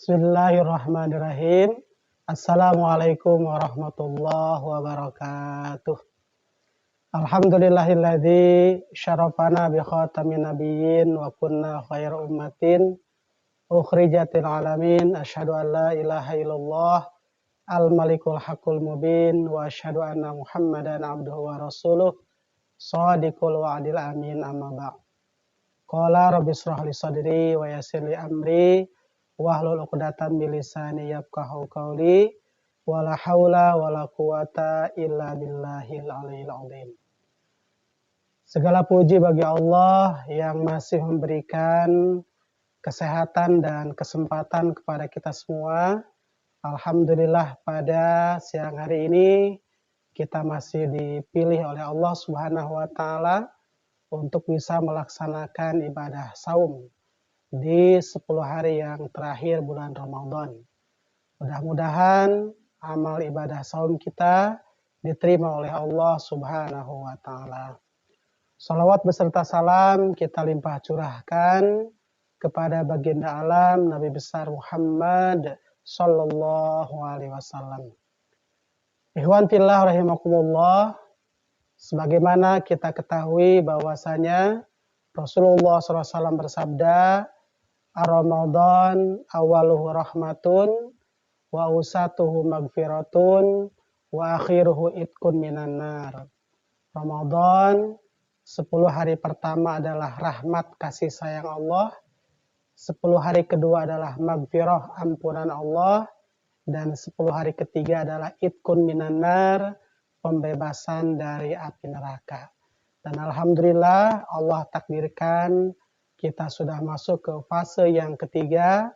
Bismillahirrahmanirrahim. Assalamualaikum warahmatullahi wabarakatuh. Alhamdulillahilladzi syarafana bi khatamin nabiyyin wa kunna khairu ummatin ukhrijatil alamin. Asyhadu an la ilaha illallah al-malikul haqqul mubin wa asyhadu anna Muhammadan abduhu wa rasuluh shadiqul wa'dil amin, amma ba'd. Qala rabbi shrah li sadri wa yassir li amri wahlul 'uqdatam min lisani yafqahu qawli wala haula wala quwata illa billahil aliyil azim. Segala puji bagi Allah yang masih memberikan kesehatan dan kesempatan kepada kita semua. Alhamdulillah pada siang hari ini kita masih dipilih oleh Allah Subhanahu wa taala untuk bisa melaksanakan ibadah saum di 10 hari yang terakhir bulan Ramadan. Mudah-mudahan amal ibadah saum kita diterima oleh Allah Subhanahu wa taala. Salawat beserta salam kita limpah curahkan kepada baginda alam Nabi besar Muhammad sallallahu alaihi wasallam. Ikhwan fillah rahimakumullah, sebagaimana kita ketahui bahwasanya Rasulullah SAW bersabda, Ar-Ramadan awaluhu rahmatun, wa usatuhu magfiratun, wa akhiruhu itqun minan nar. Ramadan 10 hari pertama adalah rahmat kasih sayang Allah, 10 hari kedua adalah magfirah ampunan Allah, dan 10 hari ketiga adalah itqun minan nar, pembebasan dari api neraka. Dan alhamdulillah Allah takdirkan kita sudah masuk ke fase yang ketiga,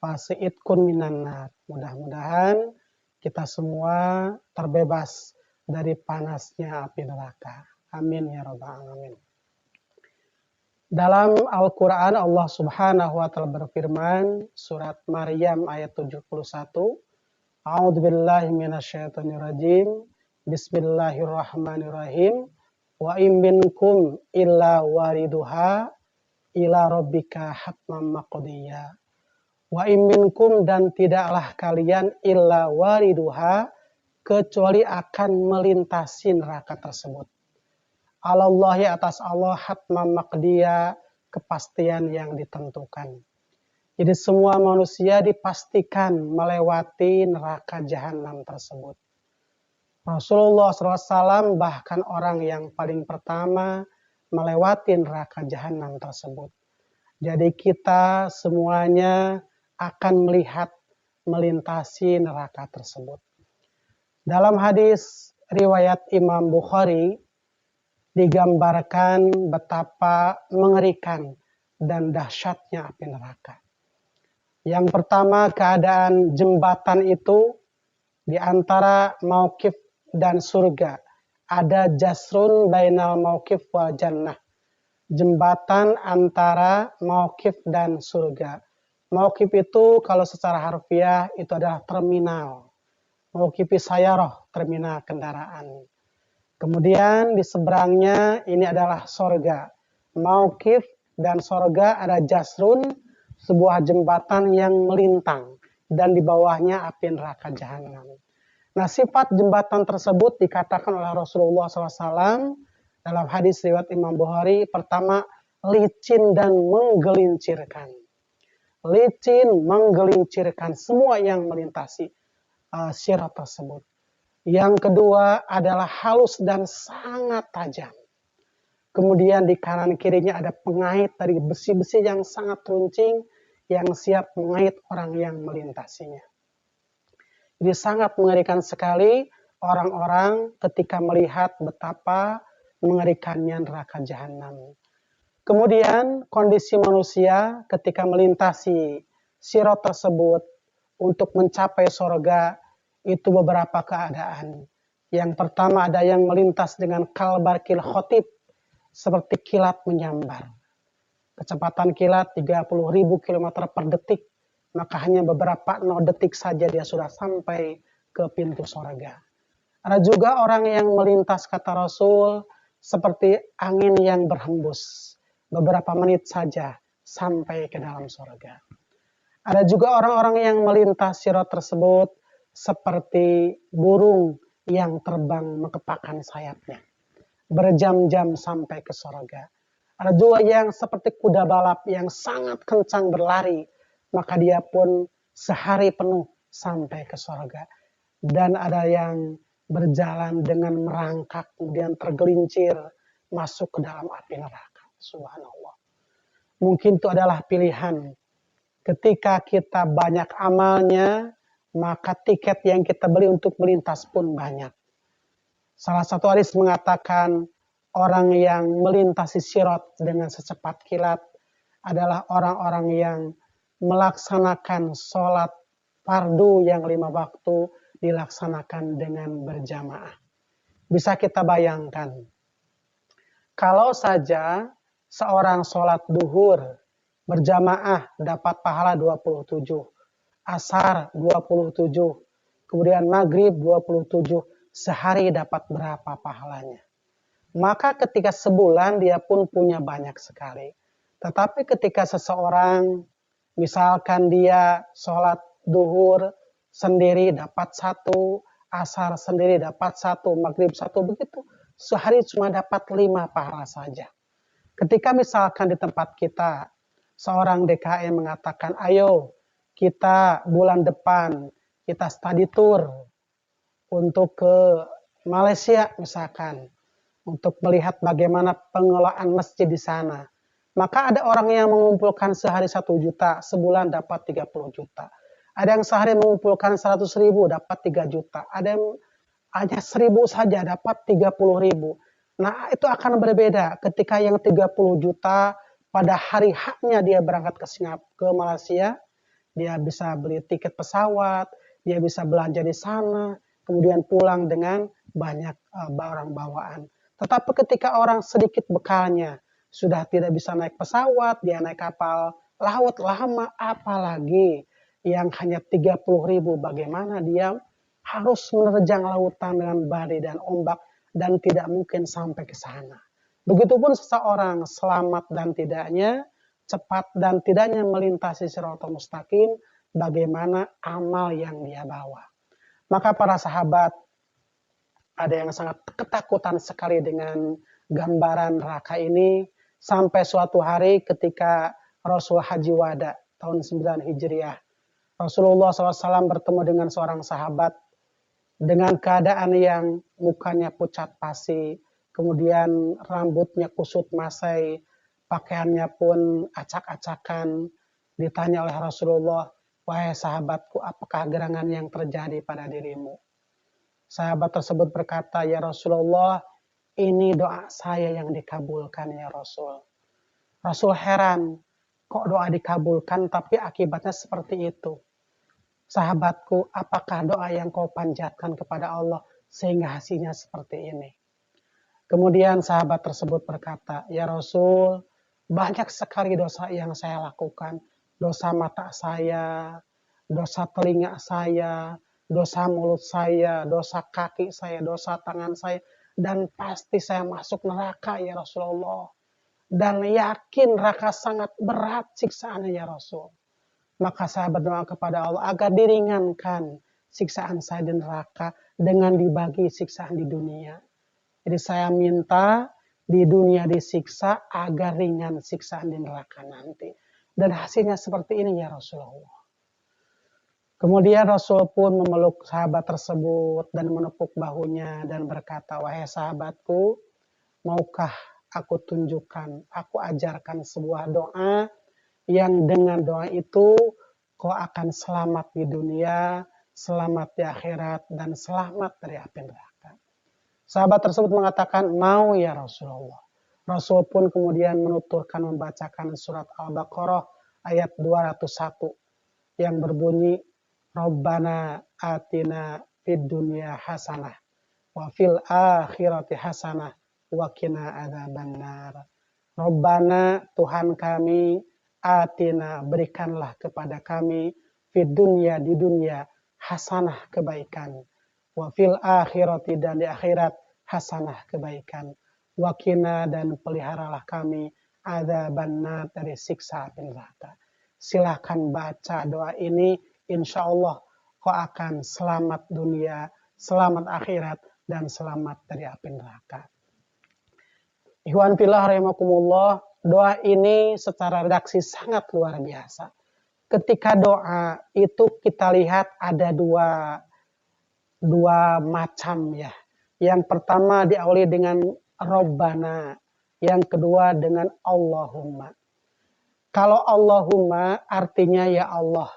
fase itqun minan nar. Mudah-mudahan kita semua terbebas dari panasnya api neraka. Amin ya rabbal alamin. Dalam Al-Quran Allah Subhanahu wa taala berfirman, surat Maryam ayat 71, A'udzubillahi minasyaitonirrajim. Bismillahirrahmanirrahim. Wa in minkum illa wariduha ila rabbika hatman maqdiyya. Wa in minkum, dan tidaklah kalian illa wariduha, kecuali akan melintasi neraka tersebut. Alallahi, atas Allah, hatman maqdiyya, kepastian yang ditentukan. Jadi semua manusia dipastikan melewati neraka jahanam tersebut. Rasulullah SAW bahkan orang yang paling pertama melewati neraka jahanam tersebut. Jadi kita semuanya akan melihat melintasi neraka tersebut. Dalam hadis riwayat Imam Bukhari digambarkan betapa mengerikan dan dahsyatnya api neraka. Yang pertama, keadaan jembatan itu di antara mauqif dan surga. Ada jasrun bainal mauqif wal jannah. Jembatan antara mauqif dan surga. Mauqif itu kalau secara harfiah itu adalah terminal. Mauqifi sayaroh, terminal kendaraan. Kemudian di seberangnya ini adalah sorga. Mauqif dan sorga ada jasrun, sebuah jembatan yang melintang. Dan di bawahnya api neraka jahanam. Nah, sifat jembatan tersebut dikatakan oleh Rasulullah SAW dalam hadis riwayat Imam Bukhari, pertama, licin dan menggelincirkan. Licin, menggelincirkan semua yang melintasi sirat tersebut. Yang kedua adalah halus dan sangat tajam. Kemudian di kanan kirinya ada pengait dari besi-besi yang sangat runcing yang siap mengait orang yang melintasinya. Jadi sangat mengerikan sekali orang-orang ketika melihat betapa mengerikannya neraka jahanam. Kemudian kondisi manusia ketika melintasi sirat tersebut untuk mencapai surga itu beberapa keadaan. Yang pertama ada yang melintas dengan kalbarkil khotib, seperti kilat menyambar. Kecepatan kilat 30.000 km per detik. Maka hanya beberapa detik saja dia sudah sampai ke pintu surga. Ada juga orang yang melintas, kata Rasul, seperti angin yang berhembus. Beberapa menit saja sampai ke dalam surga. Ada juga orang-orang yang melintas sirat tersebut seperti burung yang terbang mengepakkan sayapnya, berjam-jam sampai ke sorga. Ada juga yang seperti kuda balap yang sangat kencang berlari, maka dia pun sehari penuh sampai ke sorga. Dan ada yang berjalan dengan merangkak, kemudian tergelincir masuk ke dalam api neraka. Subhanallah. Mungkin itu adalah pilihan. Ketika kita banyak amalnya, maka tiket yang kita beli untuk melintas pun banyak. Salah satu hadis mengatakan orang yang melintasi sirat dengan secepat kilat adalah orang-orang yang melaksanakan sholat fardu yang 5 waktu dilaksanakan dengan berjamaah. Bisa kita bayangkan, kalau saja seorang sholat duhur berjamaah dapat pahala 27, asar 27, kemudian maghrib 27, sehari dapat berapa pahalanya? Maka ketika sebulan dia pun punya banyak sekali. Tetapi ketika seseorang, misalkan dia sholat duhur sendiri dapat 1, asar sendiri dapat 1, maghrib 1, begitu. Sehari cuma dapat 5 pahala saja. Ketika misalkan di tempat kita, seorang DKI mengatakan, ayo kita bulan depan, kita study tour untuk ke Malaysia misalkan, untuk melihat bagaimana pengelolaan masjid di sana. Maka ada orang yang mengumpulkan sehari 1 juta, sebulan dapat 30 juta. Ada yang sehari mengumpulkan 100 ribu, dapat 3 juta. Ada yang hanya 1000 saja, dapat 30 ribu. Nah, itu akan berbeda ketika yang 30 juta pada hari haknya dia berangkat ke Malaysia, dia bisa beli tiket pesawat, dia bisa belanja di sana, kemudian pulang dengan banyak barang bawaan. Tetapi ketika orang sedikit bekalnya, sudah tidak bisa naik pesawat, dia naik kapal laut lama, apalagi yang hanya 30 ribu, bagaimana dia harus menerjang lautan dengan badai dan ombak, dan tidak mungkin sampai ke sana. Begitupun seseorang selamat dan tidaknya, cepat dan tidaknya melintasi Shiratal Mustaqim, bagaimana amal yang dia bawa. Maka para sahabat, ada yang sangat ketakutan sekali dengan gambaran neraka ini, sampai suatu hari ketika Rasul Haji Wada tahun 9 Hijriah, Rasulullah SAW bertemu dengan seorang sahabat dengan keadaan yang mukanya pucat pasi, kemudian rambutnya kusut masai, pakaiannya pun acak-acakan. Ditanya oleh Rasulullah, wahai sahabatku, apakah gerangan yang terjadi pada dirimu? Sahabat tersebut berkata, ya Rasulullah, ini doa saya yang dikabulkan ya Rasul. Rasul heran, kok doa dikabulkan tapi akibatnya seperti itu? Sahabatku, apakah doa yang kau panjatkan kepada Allah sehingga hasilnya seperti ini? Kemudian sahabat tersebut berkata, ya Rasul, banyak sekali dosa yang saya lakukan. Dosa mata saya, dosa telinga saya, dosa mulut saya, dosa kaki saya, dosa tangan saya. Dan pasti saya masuk neraka ya Rasulullah. Dan yakin neraka sangat berat siksaannya ya Rasul. Maka saya berdoa kepada Allah agar diringankan siksaan saya di neraka dengan dibagi siksaan di dunia. Jadi saya minta di dunia disiksa agar ringan siksaan di neraka nanti. Dan hasilnya seperti ini ya Rasulullah. Kemudian Rasul pun memeluk sahabat tersebut dan menepuk bahunya dan berkata, wahai sahabatku, maukah aku tunjukkan, aku ajarkan sebuah doa yang dengan doa itu kau akan selamat di dunia, selamat di akhirat, dan selamat dari api neraka. Sahabat tersebut mengatakan, mau ya Rasulullah. Rasul pun kemudian menuturkan membacakan surat Al-Baqarah ayat 201 yang berbunyi, Rabbana atina fid dunya hasanah wa fil akhirati hasanah wa qina adzabannar. Rabbana, Tuhan kami, atina, berikanlah kepada kami fid dunya, di dunia, hasanah, kebaikan, wa fil akhirati, dan di akhirat hasanah, kebaikan, wa qina, dan peliharalah kami adzabannar, dari siksa api neraka. silahkan baca doa ini, insya Allah kau akan selamat dunia, selamat akhirat, dan selamat dari api neraka. Ikhwan fillah rahimakumullah, doa ini secara redaksi sangat luar biasa. Ketika doa itu kita lihat ada dua macam ya. Yang pertama diawali dengan Rabbana, yang kedua dengan Allahumma. Kalau Allahumma artinya ya Allah.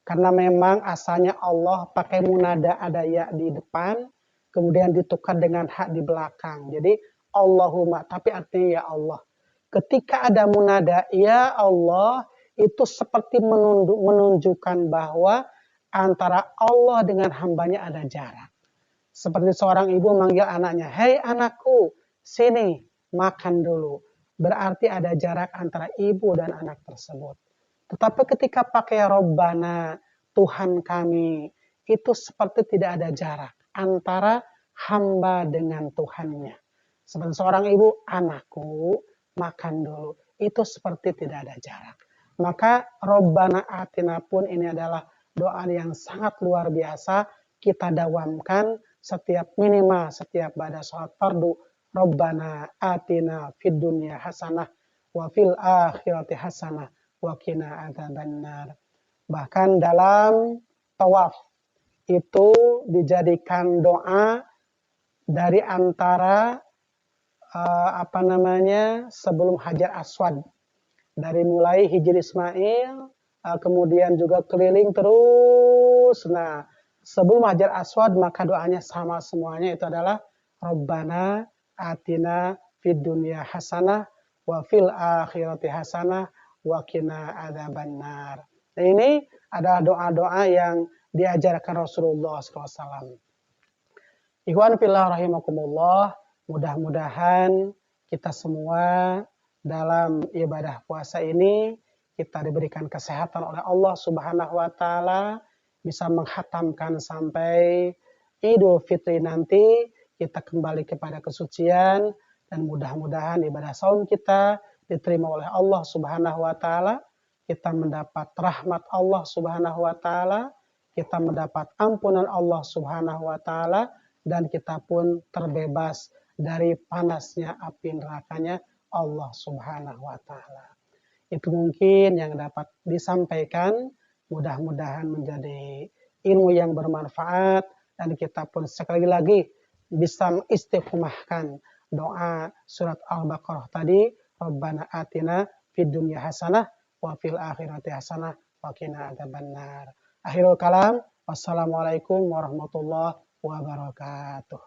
Karena memang asalnya Allah pakai munada, ada ya di depan, kemudian ditukar dengan hak di belakang. Jadi Allahumma, tapi artinya ya Allah. Ketika ada munada ya Allah, itu seperti menunjukkan bahwa antara Allah dengan hambanya ada jarak. Seperti seorang ibu manggil anaknya, hei anakku, sini makan dulu. Berarti ada jarak antara ibu dan anak tersebut. Tetapi ketika pakai Rabbana, Tuhan kami, itu seperti tidak ada jarak antara hamba dengan Tuhannya. Seperti seorang ibu, anakku, makan dulu. Itu seperti tidak ada jarak. Maka Rabbana atina pun ini adalah doa yang sangat luar biasa. Kita dawamkan setiap pada sholat fardu. Rabbana atina fid dunya hasanah wa fil akhirati hasanah wa qina adzabannar. Bahkan dalam tawaf itu dijadikan doa dari antara sebelum Hajar Aswad, dari mulai Hijri Ismail, kemudian juga keliling terus. Nah, sebelum Hajar Aswad maka doanya sama semuanya, itu adalah Rabbana atina fid dunya hasanah wa fil akhirati hasanah wa qina adzabannar. Nah, ini adalah doa-doa yang diajarkan Rasulullah SAW. Ikhwan fillah rahimakumullah, mudah-mudahan kita semua dalam ibadah puasa ini kita diberikan kesehatan oleh Allah Subhanahu wa taala, bisa menghatamkan sampai Idul Fitri nanti kita kembali kepada kesucian, dan mudah-mudahan ibadah saum kita diterima oleh Allah Subhanahu wa taala, kita mendapat rahmat Allah Subhanahu wa taala, kita mendapat ampunan Allah Subhanahu wa taala, dan kita pun terbebas dari panasnya api nerakanya Allah Subhanahu wa taala. Itu mungkin yang dapat disampaikan, mudah-mudahan menjadi ilmu yang bermanfaat, dan kita pun sekali lagi bisa mengistiqomahkan doa surat Al-Baqarah tadi, Rabbana atina fid dunya hasanah wa fil akhirati hasanah wa qina adzabannar. Akhirul kalam, wassalamualaikum warahmatullahi wabarakatuh.